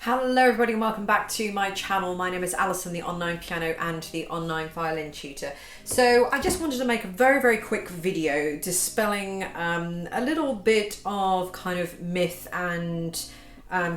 Hello everybody and welcome back to my channel. My name is Alison, the online piano and the online violin tutor. So I just wanted to make a very quick video dispelling a little bit of kind of myth and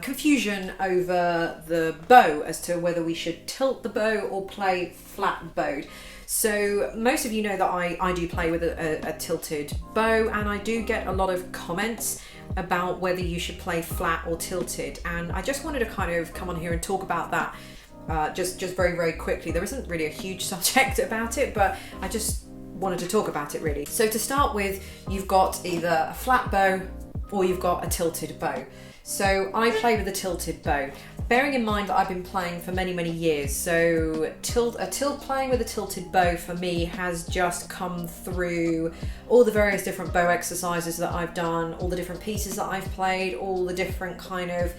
confusion over the bow as to whether we should tilt the bow or play flat bowed. So most of you know that I do play with a tilted bow, and I do get a lot of comments about whether you should play flat or tilted, and I just wanted to kind of come on here and talk about that just very quickly. There isn't really a huge subject about it, but I just wanted to talk about it really. So to start with, you've got either a flat bow or you've got a tilted bow. So I play with a tilted bow, bearing in mind that I've been playing for many years. So playing with a tilted bow for me has just come through all the various different bow exercises that I've done, all the different pieces that I've played, all the different kind of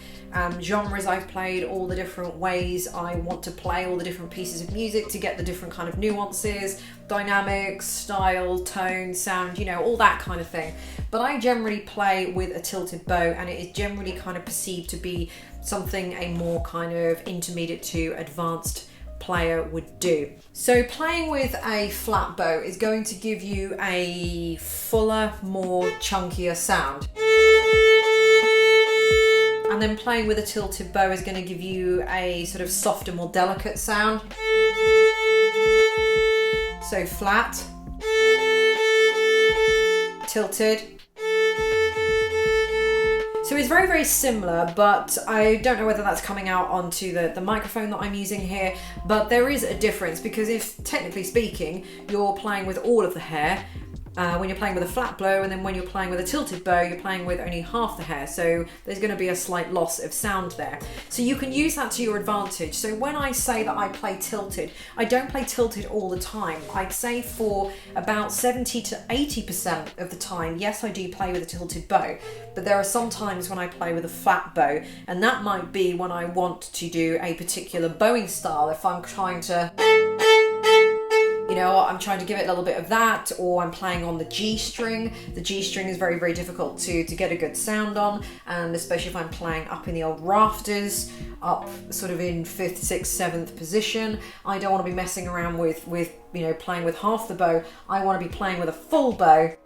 genres I've played, all the different ways I want to play all the different pieces of music to get the different kind of nuances, dynamics, style, tone, sound, you know, all that kind of thing. But I generally play with a tilted bow, and it is generally kind of perceived to be something a more kind of intermediate to advanced player would do. So playing with a flat bow is going to give you a fuller, more chunkier sound. And then playing with a tilted bow is going to give you a sort of softer, more delicate sound. So flat, tilted. So it's very similar, but I don't know whether that's coming out onto the microphone that I'm using here, but there is a difference, because if, technically speaking, you're playing with all of the hair, when you're playing with a flat bow, and then when you're playing with a tilted bow, you're playing with only half the hair, so there's going to be a slight loss of sound there. So you can use that to your advantage. So when I say that I play tilted, I don't play tilted all the time. I'd say for about 70 to 80% of the time, yes, I do play with a tilted bow, but there are some times when I play with a flat bow, and that might be when I want to do a particular bowing style. If I'm trying to, you know, I'm trying to give it a little bit of that, or I'm playing on the G string. The G string is very difficult to get a good sound on, and especially if I'm playing up in the old rafters, up sort of in 5th, 6th, 7th position. I don't want to be messing around with you know, playing with half the bow. I want to be playing with a full bow,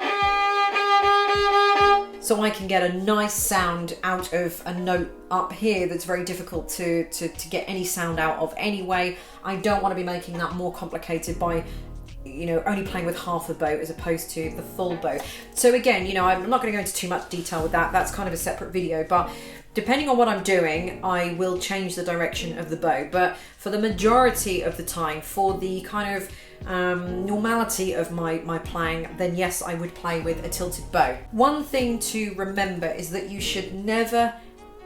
so I can get a nice sound out of a note up here that's very difficult to get any sound out of anyway. I don't want to be making that more complicated by, you know, only playing with half the bow as opposed to the full bow. So again, you know, I'm not going to go into too much detail with that. That's kind of a separate video, but depending on what I'm doing, I will change the direction of the bow. But for the majority of the time, for the kind of normality of my playing, then yes, I would play with a tilted bow. One thing to remember is that you should never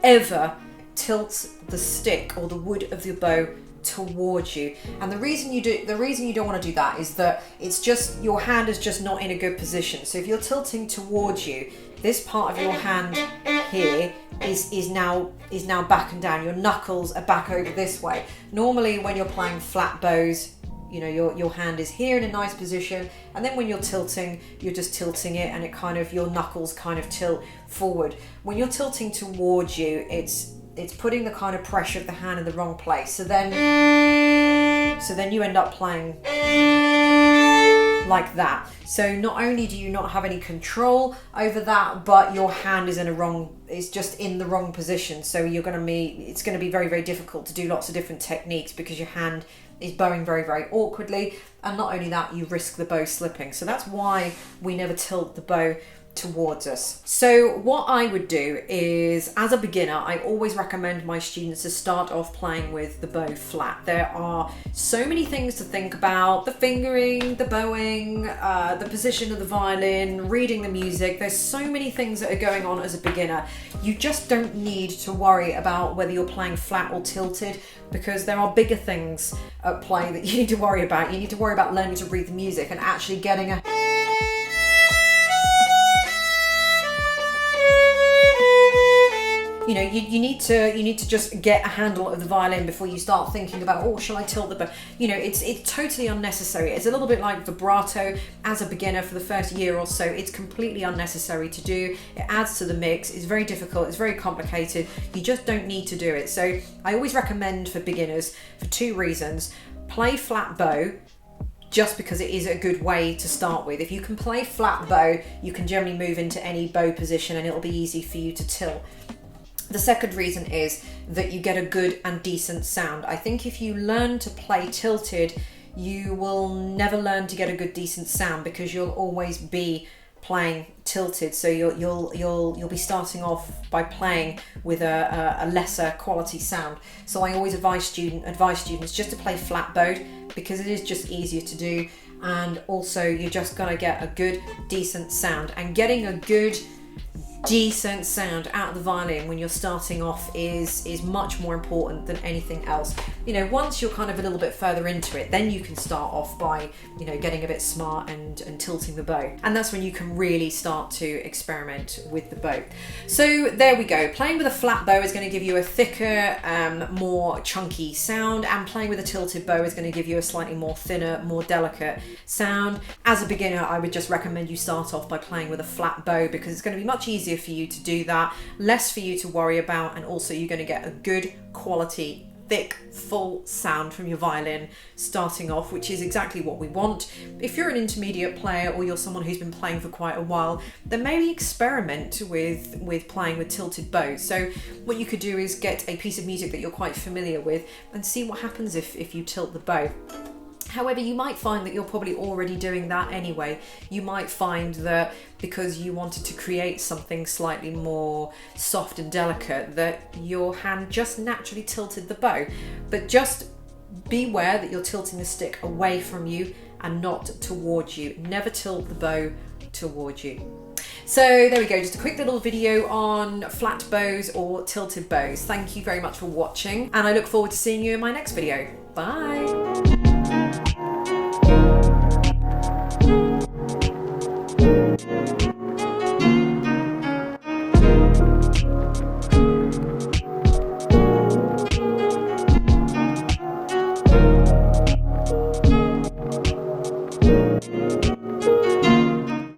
ever tilt the stick or the wood of the bow towards you. And the reason you don't want to do that is that it's just, your hand is just not in a good position. So if you're tilting towards you, this part of your hand here is now back and down. Your knuckles are back over this way. Normally when you're playing flat bows, you know, your hand is here in a nice position, and then when you're tilting, you're just tilting it, and it kind of, your knuckles kind of tilt forward. When you're tilting towards you, it's putting the kind of pressure of the hand in the wrong place. So then you end up playing like that. So not only do you not have any control over that, but your hand is it's just in the wrong position. So it's going to be very difficult to do lots of different techniques, because your hand is bowing very awkwardly, and not only that, you risk the bow slipping. So that's why we never tilt the bow towards us. So what I would do is, as a beginner, I always recommend my students to start off playing with the bow flat. There are so many things to think about: the fingering, the bowing, the position of the violin, reading the music. There's so many things that are going on as a beginner. You just don't need to worry about whether you're playing flat or tilted, because there are bigger things at play that you need to worry about. You need to worry about learning to read the music and actually getting a you know, you need to just get a handle of the violin before you start thinking about, oh, shall I tilt the bow? You know, it's totally unnecessary. It's a little bit like vibrato. As a beginner for the first year or so, it's completely unnecessary to do. It adds to the mix. It's very difficult. It's very complicated. You just don't need to do it. So I always recommend for beginners for 2 reasons. Play flat bow, just because it is a good way to start with. If you can play flat bow, you can generally move into any bow position and it'll be easy for you to tilt. The second reason is that you get a good and decent sound. I think if you learn to play tilted, you will never learn to get a good decent sound, because you'll always be playing tilted. So you'll be starting off by playing with a lesser quality sound. So I always advise students just to play flat bowed, because it is just easier to do, and also you're just gonna get a good decent sound. And getting a good decent sound out of the violin when you're starting off is much more important than anything else. You know, once you're kind of a little bit further into it, then you can start off by, you know, getting a bit smart and tilting the bow, and that's when you can really start to experiment with the bow. So there we go. Playing with a flat bow is going to give you a thicker, more chunky sound, and playing with a tilted bow is going to give you a slightly more thinner, more delicate sound. As a beginner, I would just recommend you start off by playing with a flat bow, because it's going to be much easier for you to do that, less for you to worry about, and also you're going to get a good quality, thick, full sound from your violin starting off, which is exactly what we want. If you're an intermediate player, or you're someone who's been playing for quite a while, then maybe experiment with playing with tilted bows. So what you could do is get a piece of music that you're quite familiar with and see what happens if you tilt the bow. However, you might find that you're probably already doing that anyway. You might find that because you wanted to create something slightly more soft and delicate, that your hand just naturally tilted the bow. But just beware that you're tilting the stick away from you and not towards you. Never tilt the bow towards you. So there we go, just a quick little video on flat bows or tilted bows. Thank you very much for watching, and I look forward to seeing you in my next video. Bye.